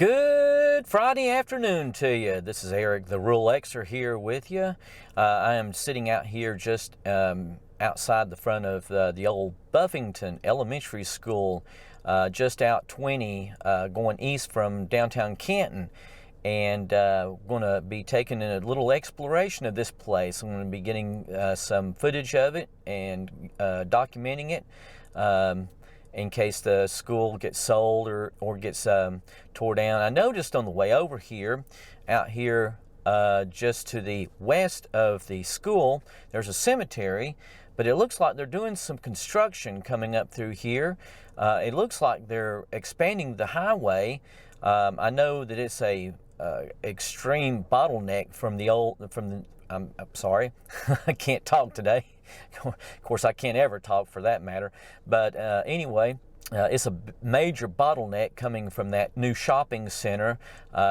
Good Friday afternoon to you. This is Eric, the Ruralexer, here with you. I am sitting out here just outside the front of the old Buffington Elementary School, just out 20, going east from downtown Canton. And going to be taking a little exploration of this place. I'm going to be getting some footage of it and documenting it. In case the school gets sold or gets tore down. I noticed on the way over here, out here just to the west of the school, there's a cemetery, but it looks like they're doing some construction coming up through here. It looks like they're expanding the highway. I know that it's a extreme bottleneck I'm sorry, I can't talk today. Of course, I can't ever talk for that matter. But anyway, it's a major bottleneck coming from that new shopping center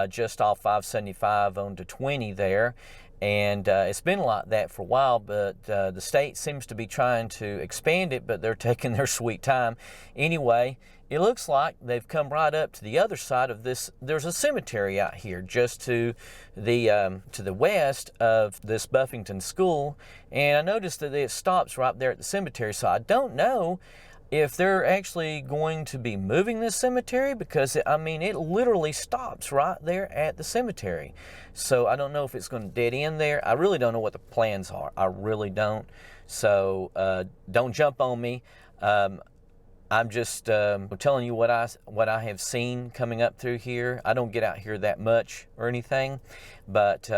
just off 575 onto 20 there. And it's been like that for a while, but the state seems to be trying to expand it, but they're taking their sweet time. Anyway, it looks like they've come right up to the other side of this. There's a cemetery out here just to the west of this Buffington school, and I noticed that it stops right there at the cemetery. So I don't know if they're actually going to be moving this cemetery, because it literally stops right there at the cemetery. So I don't know if it's going to dead end there. I really don't know what the plans are. I really don't. So don't jump on me. I'm just telling you what I have seen coming up through here. I don't get out here that much or anything, but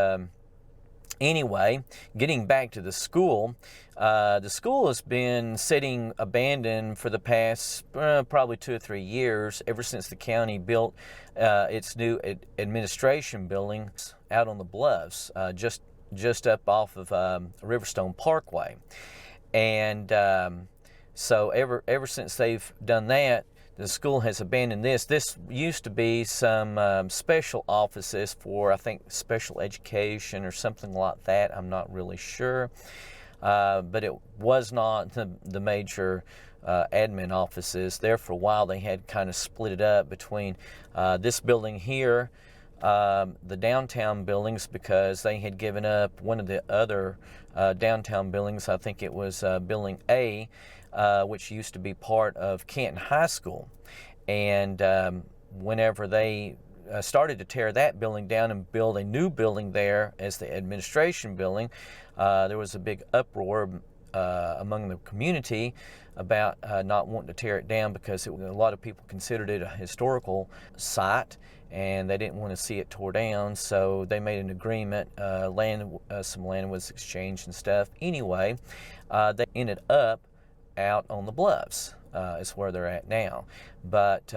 anyway, getting back to the school has been sitting abandoned for the past probably 2 or 3 years, ever since the county built its new administration buildings out on the bluffs, just up off of Riverstone Parkway. And so ever since they've done that, the school has abandoned this. This used to be some special offices for, I think, special education or something like that. I'm not really sure. But it was not the major admin offices. There for a while they had kind of split it up between this building here, the downtown buildings, because they had given up one of the other downtown buildings. I think it was Building A, which used to be part of Canton High School. And whenever they started to tear that building down and build a new building there as the administration building, there was a big uproar among the community about not wanting to tear it down, because a lot of people considered it a historical site and they didn't want to see it tore down. So they made an agreement, some land was exchanged and stuff. Anyway, they ended up out on the bluffs is where they're at now. But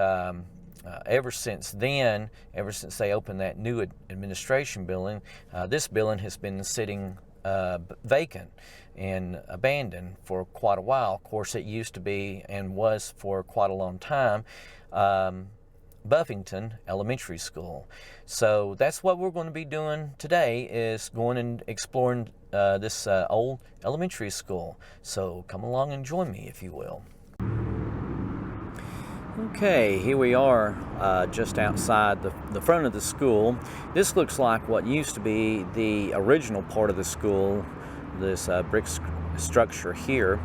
ever since then, ever since they opened that new administration building, this building has been sitting vacant and abandoned for quite a while. Of course, it used to be and was for quite a long time Buffington Elementary School. So that's what we're going to be doing today, is going and exploring this old elementary school. So come along and join me, if you will. Okay, here we are just outside the front of the school. This looks like what used to be the original part of the school, this brick structure here.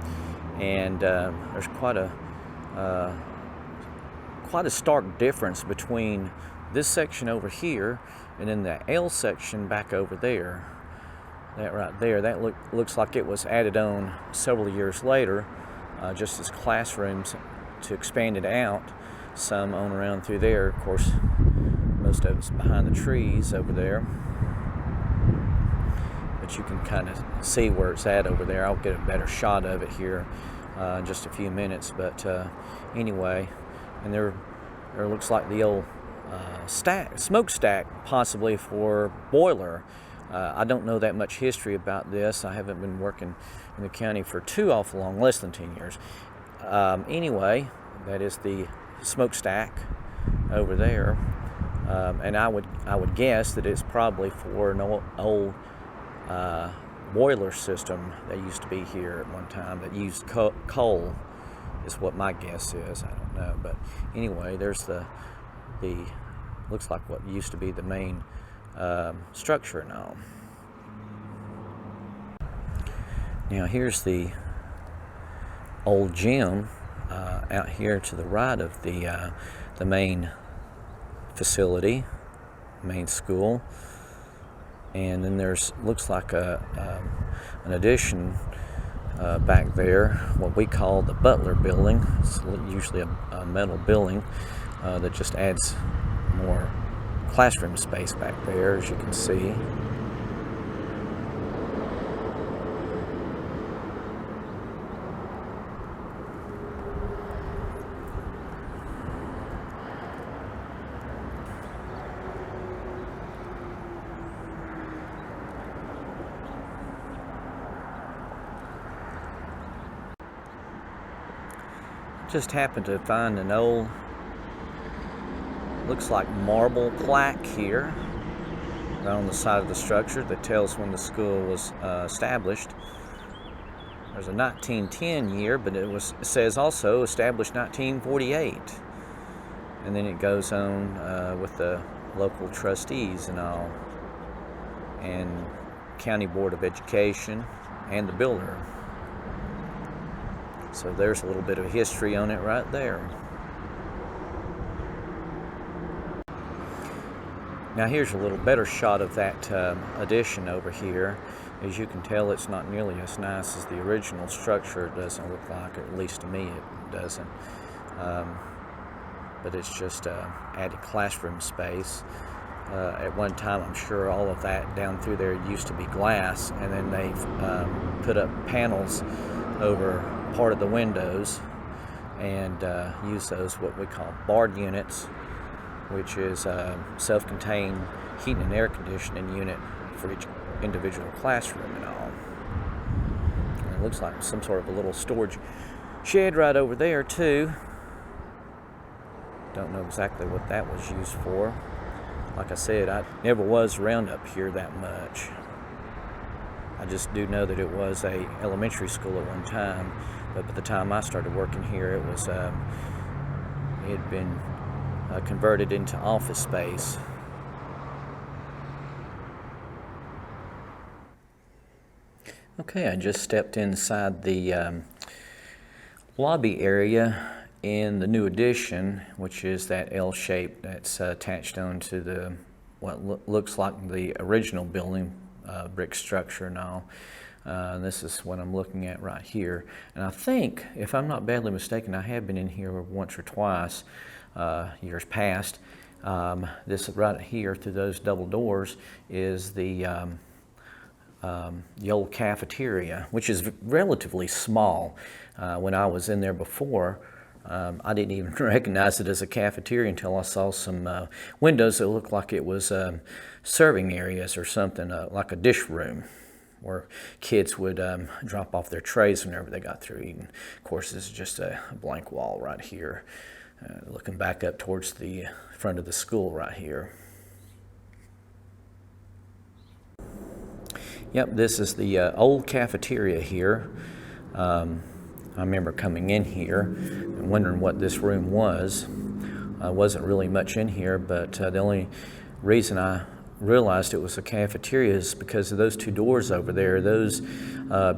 And there's quite a stark difference between this section over here and then the L section back over there. That right there, that looks like it was added on several years later, just as classrooms to expand it out. Some on around through there. Of course, most of it's behind the trees over there, but you can kind of see where it's at over there. I'll get a better shot of it here in just a few minutes. But anyway, and there looks like the old smokestack, possibly for boiler. I don't know that much history about this. I haven't been working in the county for too awful long, less than 10 years. Anyway, that is the smokestack over there, and I would guess that it's probably for an old boiler system that used to be here at one time that used coal, is what my guess is. I don't know, but anyway, there's the looks like what used to be the main structure and all. Now here's the old gym out here to the right of the main facility, main school. And then there's looks like an addition back there, what we call the Butler building. It's usually a metal building that just adds more classroom space back there, as you can see. Just happened to find an old, looks like marble plaque here right on the side of the structure that tells when the school was established. There's a 1910 year, but it says also established 1948. And then it goes on with the local trustees and all, and County Board of Education and the builder. So there's a little bit of history on it right there. Now here's a little better shot of that addition over here. As you can tell, it's not nearly as nice as the original structure. It doesn't look like it, at least to me it doesn't. But it's just added classroom space. At one time, I'm sure all of that down through there used to be glass, and then they've put up panels over part of the windows and use those what we call barred units, which is a self-contained heating and air conditioning unit for each individual classroom and all. And it looks like some sort of a little storage shed right over there too. Don't know exactly what that was used for. Like I said, I never was around up here that much. I just do know that it was a elementary school at one time, but by the time I started working here, it was it had been converted into office space. Okay, I just stepped inside the lobby area in the new addition, which is that L shape that's attached onto the what looks like the original building. Brick structure and all. This is what I'm looking at right here. And I think, if I'm not badly mistaken, I have been in here once or twice years past. This right here through those double doors is the old cafeteria, which is relatively small. When I was in there before, I didn't even recognize it as a cafeteria until I saw some windows that looked like it was serving areas or something, like a dish room where kids would drop off their trays whenever they got through eating. Of course, this is just a blank wall right here, looking back up towards the front of the school right here. Yep, this is the old cafeteria here. I remember coming in here and wondering what this room was. Wasn't really much in here, but the only reason I realized it was a cafeteria is because of those two doors over there. Those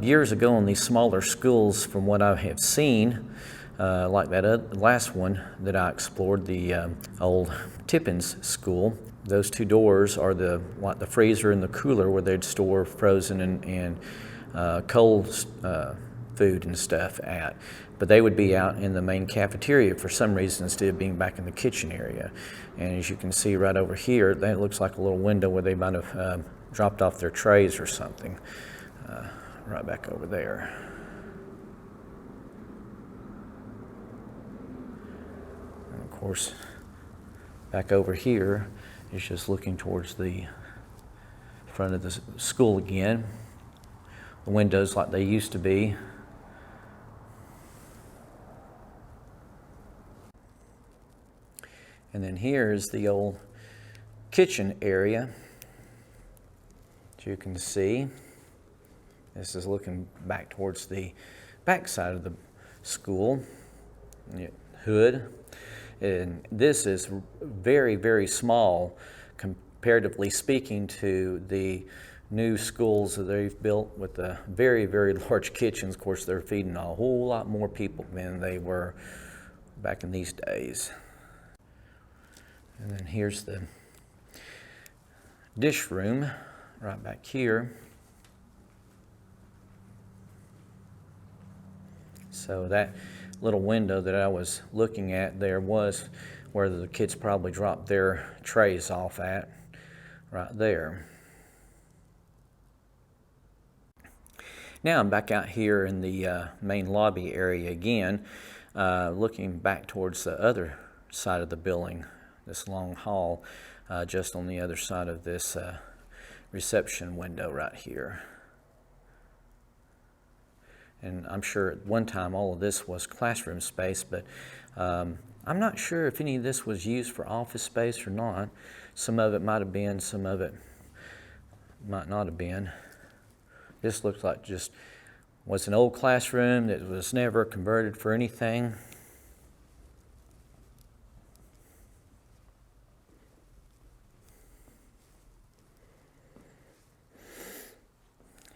years ago in these smaller schools, from what I have seen, like that last one that I explored, the old Tippins School, those two doors are the freezer and the cooler where they'd store frozen and cold food and stuff at. But they would be out in the main cafeteria for some reason instead of being back in the kitchen area. And as you can see right over here, that looks like a little window where they might have dropped off their trays or something. Right back over there. And of course, back over here is just looking towards the front of the school again. The windows like they used to be. And then here is the old kitchen area, as you can see. This is looking back towards the back side of the school, hood. And this is very, very small, comparatively speaking, to the new schools that they've built with the very, very large kitchens. Of course, they're feeding a whole lot more people than they were back in these days. And then here's the dish room right back here. So that little window that I was looking at there was where the kids probably dropped their trays off at, right there. Now I'm back out here in the main lobby area again, looking back towards the other side of the building, this long hall, just on the other side of this reception window right here. And I'm sure at one time all of this was classroom space, but I'm not sure if any of this was used for office space or not. Some of it might have been, some of it might not have been. This looks like just was an old classroom that was never converted for anything.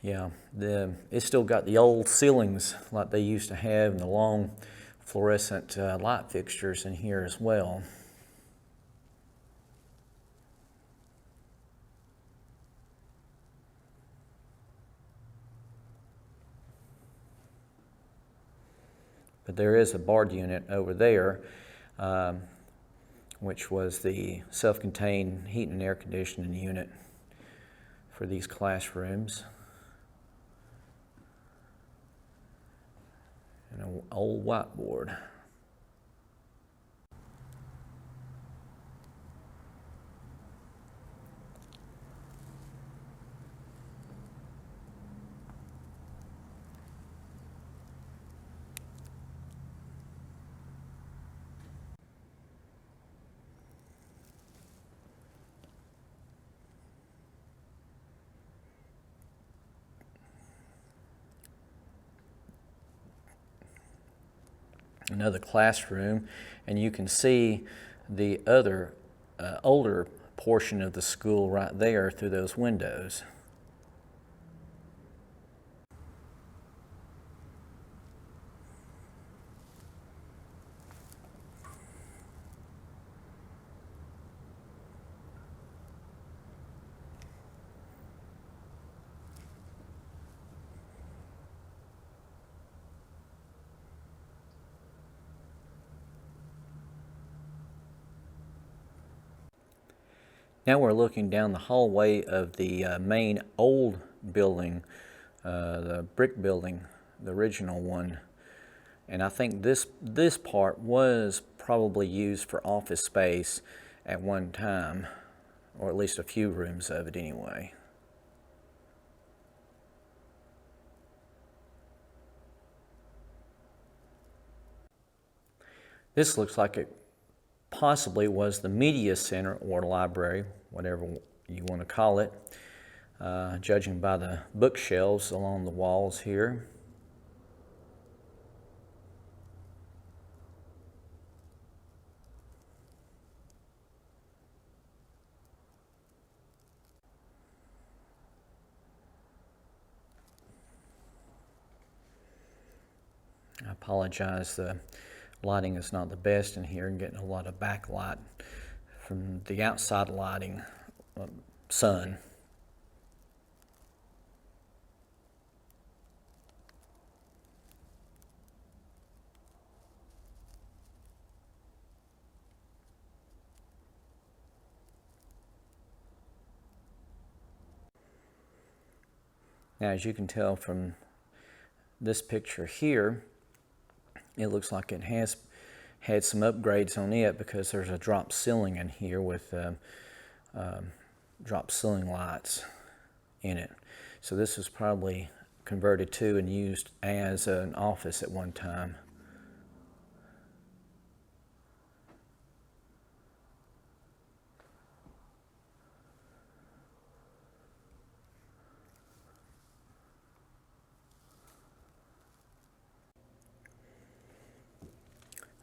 Yeah, it's still got the old ceilings like they used to have, and the long fluorescent light fixtures in here as well. But there is a barred unit over there, which was the self-contained heat and air conditioning unit for these classrooms. And an old whiteboard. Another classroom, and you can see the other older portion of the school right there through those windows. Now we're looking down the hallway of the main old building, the brick building, the original one. And I think this part was probably used for office space at one time, or at least a few rooms of it anyway. This looks like it possibly was the media center or library, whatever you want to call it, judging by the bookshelves along the walls here. I apologize, the lighting is not the best in here, and getting a lot of backlight from the outside lighting, sun. Now, as you can tell from this picture here, it looks like it has had some upgrades on it, because there's a drop ceiling in here with drop ceiling lights in it. So this was probably converted to and used as an office at one time.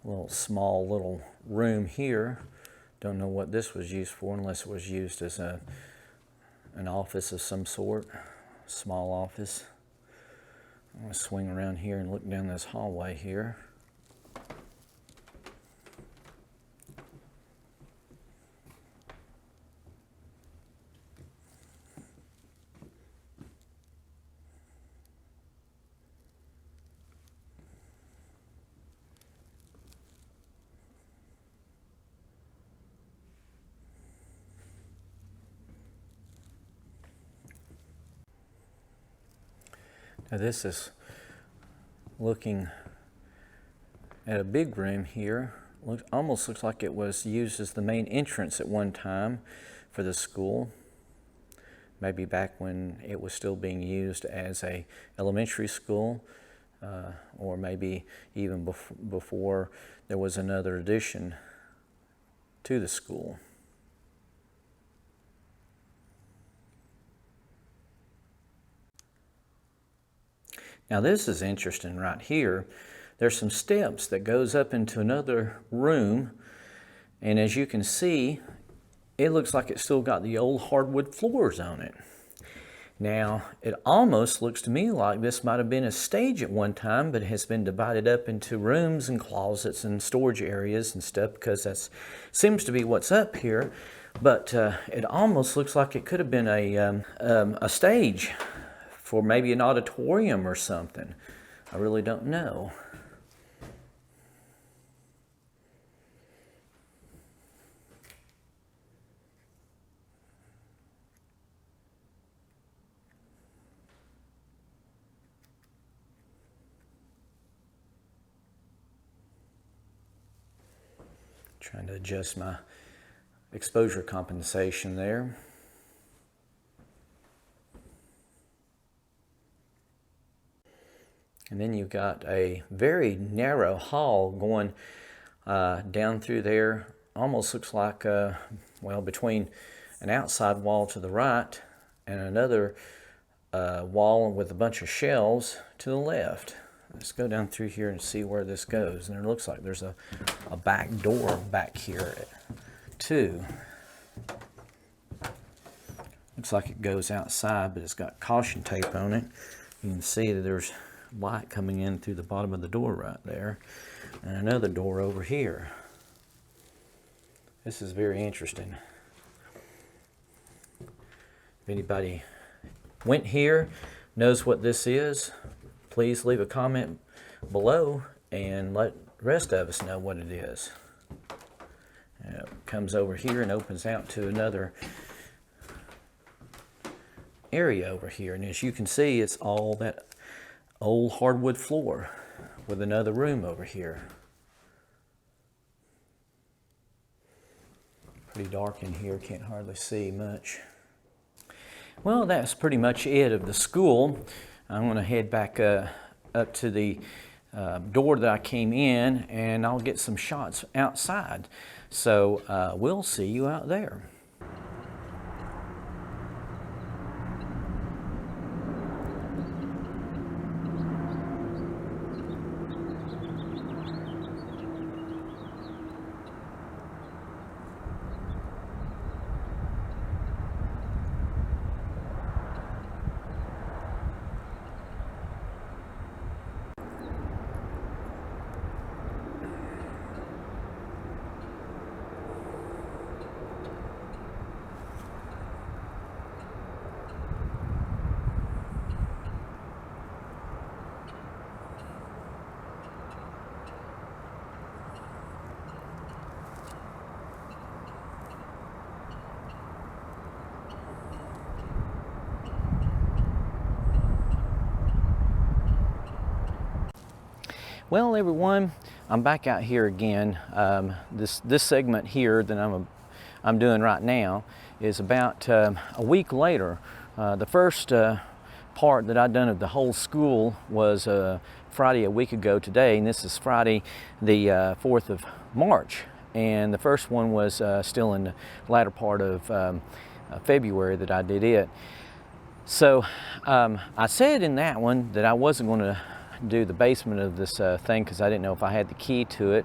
little small little room here. Don't know what this was used for, unless it was used as an office of some sort, small office. I'm going to swing around here and look down this hallway here. Now this is looking at a big room here. Almost looks like it was used as the main entrance at one time for the school. Maybe back when it was still being used as a elementary school, or maybe even before there was another addition to the school. Now this is interesting right here. There's some steps that goes up into another room, and as you can see, it looks like it's still got the old hardwood floors on it. Now, it almost looks to me like this might have been a stage at one time, but it has been divided up into rooms and closets and storage areas and stuff, because that seems to be what's up here. But it almost looks like it could have been a stage for maybe an auditorium or something. I really don't know. Trying to adjust my exposure compensation there. And then you've got a very narrow hall going down through there. Almost looks like, well, between an outside wall to the right and another wall with a bunch of shelves to the left. Let's go down through here and see where this goes. And it looks like there's a back door back here too. Looks like it goes outside, but it's got caution tape on it. You can see that there's light coming in through the bottom of the door right there, and another door over here. This is very interesting. If anybody went here, knows what this is, please leave a comment below and let the rest of us know what it is. It comes over here and opens out to another area over here, and as you can see, it's all that old hardwood floor with another room over here. Pretty dark in here, can't hardly see much. Well, that's pretty much it of the school. I'm going to head back up to the door that I came in, and I'll get some shots outside. So we'll see you out there. Well, everyone, I'm back out here again. This segment here that I'm doing right now is about a week later. The first part that I'd done of the whole school was Friday a week ago today, and this is Friday the 4th of March. And the first one was still in the latter part of February that I did it. So I said in that one that I wasn't going to do the basement of this thing because I didn't know if I had the key to it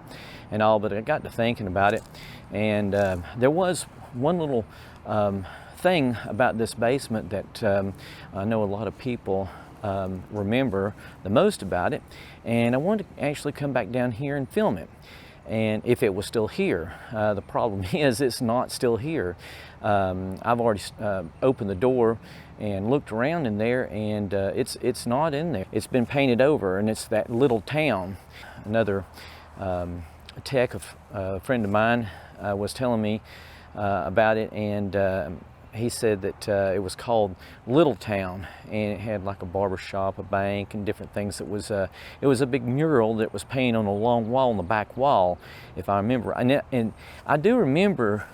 and all, but I got to thinking about it, and there was one little thing about this basement that I know a lot of people remember the most about it, and I wanted to actually come back down here and film it, and if it was still here. The problem is it's not still here. I've already opened the door and looked around in there, and it's not in there. It's been painted over, and it's that little town. Another a friend of mine was telling me about it, and he said that it was called Little Town, and it had like a barber shop, a bank, and different things. It was a big mural that was painted on a long wall on the back wall, if I remember. And I do remember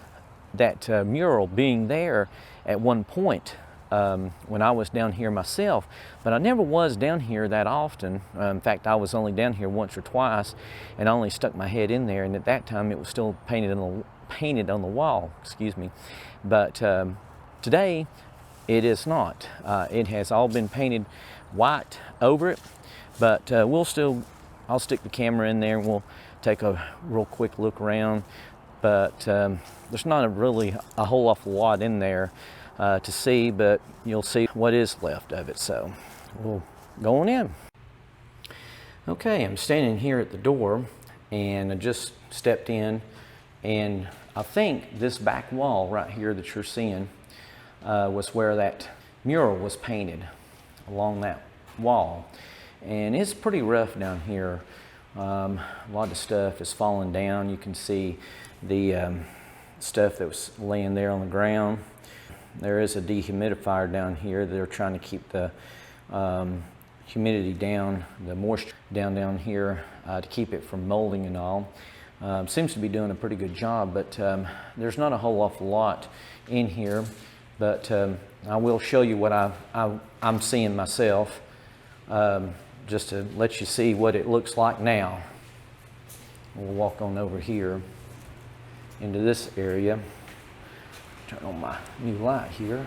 that mural being there at one point when I was down here myself, but I never was down here that often. In fact, I was only down here once or twice, and I only stuck my head in there, and at that time it was still painted on the wall, excuse me. But today it is not. It has all been painted white over it, but I'll stick the camera in there and we'll take a real quick look around. But there's not really a whole awful lot in there to see, but you'll see what is left of it. So we'll go on in. Okay, I'm standing here at the door, and I just stepped in, and I think this back wall right here that you're seeing was where that mural was painted, along that wall. And it's pretty rough down here. A lot of stuff is falling down. You can see the stuff that was laying there on the ground. There is a dehumidifier down here. They're trying to keep the humidity down, the moisture down here to keep it from molding and all. Seems to be doing a pretty good job, but there's not a whole awful lot in here. But I will show you what I'm seeing myself, just to let you see what it looks like now. We'll walk on over here into this area. Turn on my new light here.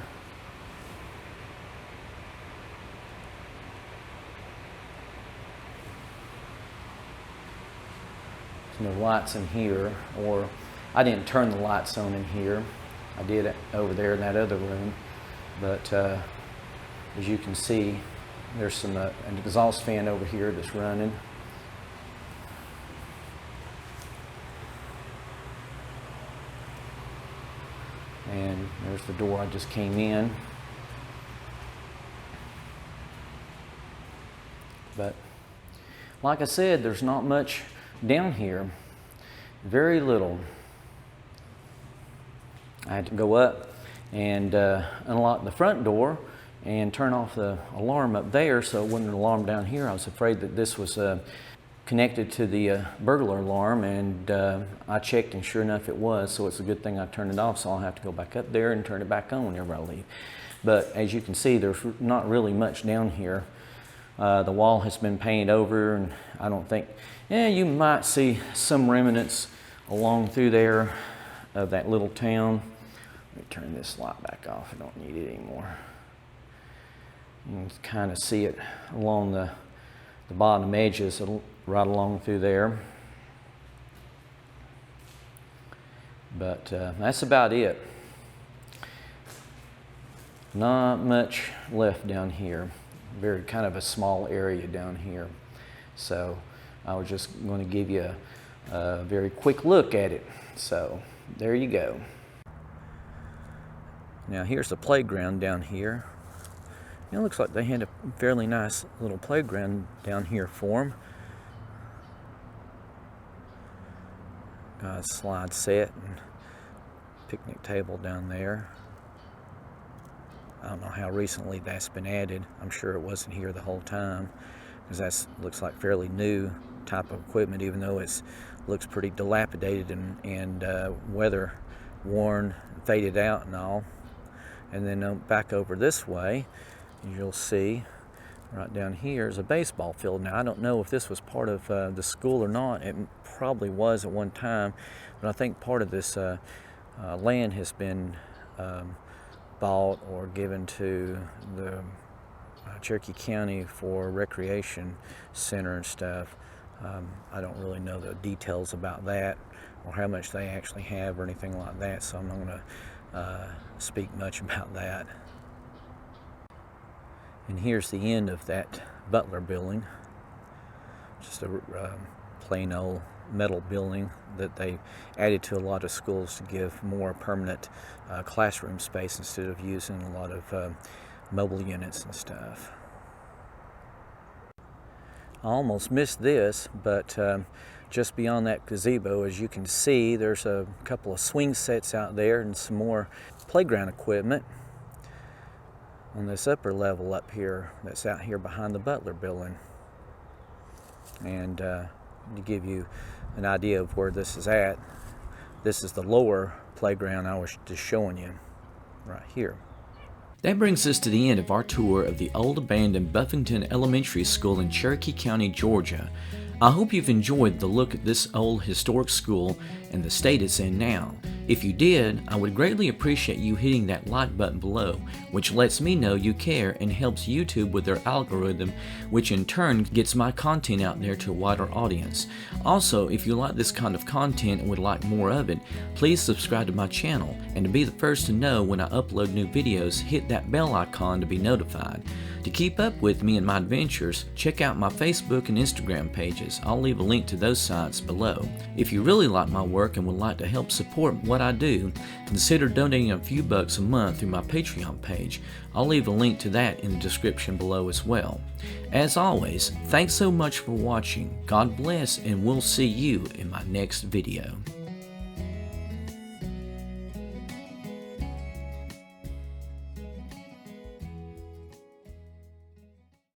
There's no lights in here, or I didn't turn the lights on in here. I did it over there in that other room, but as you can see, there's an exhaust fan over here that's running. And there's the door I just came in. But like I said, there's not much down here, very little. I had to go up and unlock the front door and turn off the alarm up there, so it wasn't an alarm down here. I was afraid that this was connected to the burglar alarm, and I checked, and sure enough it was, so it's a good thing I turned it off, so I'll have to go back up there and turn it back on whenever I leave. But as you can see, there's not really much down here. The wall has been painted over, and I don't think, you might see some remnants along through there of that little town. Let me turn this light back off. I don't need it anymore. You can kind of see it along the bottom edges, right along through there. But that's about it. Not much left down here. Very kind of a small area down here. So I was just going to give you a very quick look at it. So there you go. Now here's the playground down here. It looks like they had a fairly nice little playground down here for them. Got a slide set and picnic table down there. I don't know how recently that's been added. I'm sure it wasn't here the whole time, because that looks like fairly new type of equipment, even though it looks pretty dilapidated and weather worn, faded out and all. And then back over this way, you'll see right down here is a baseball field. Now I don't know if this was part of the school or not. It probably was at one time, but I think part of this land has been bought or given to the Cherokee County for recreation center and stuff. I don't really know the details about that or how much they actually have or anything like that, so I'm not going to speak much about that. And here's the end of that Butler building. Just a plain old metal building that they added to a lot of schools to give more permanent classroom space instead of using a lot of mobile units and stuff. I almost missed this, but just beyond that gazebo, as you can see, there's a couple of swing sets out there and some more playground equipment on this upper level up here that's out here behind the Butler building. And to give you an idea of where this is at, this is the lower playground I was just showing you right here. That brings us to the end of our tour of the old abandoned Buffington Elementary School in Cherokee County, Georgia. I hope you've enjoyed the look at this old historic school and the state it's in now. If you did, I would greatly appreciate you hitting that like button below, which lets me know you care and helps YouTube with their algorithm, which in turn gets my content out there to a wider audience. Also, if you like this kind of content and would like more of it, please subscribe to my channel, and to be the first to know when I upload new videos, hit that bell icon to be notified. To keep up with me and my adventures, check out my Facebook and Instagram pages. I'll leave a link to those sites below. If you really like my work and would like to help support what I do, consider donating a few bucks a month through my Patreon page. I'll leave a link to that in the description below as well. As always, thanks so much for watching. God bless, and we'll see you in my next video.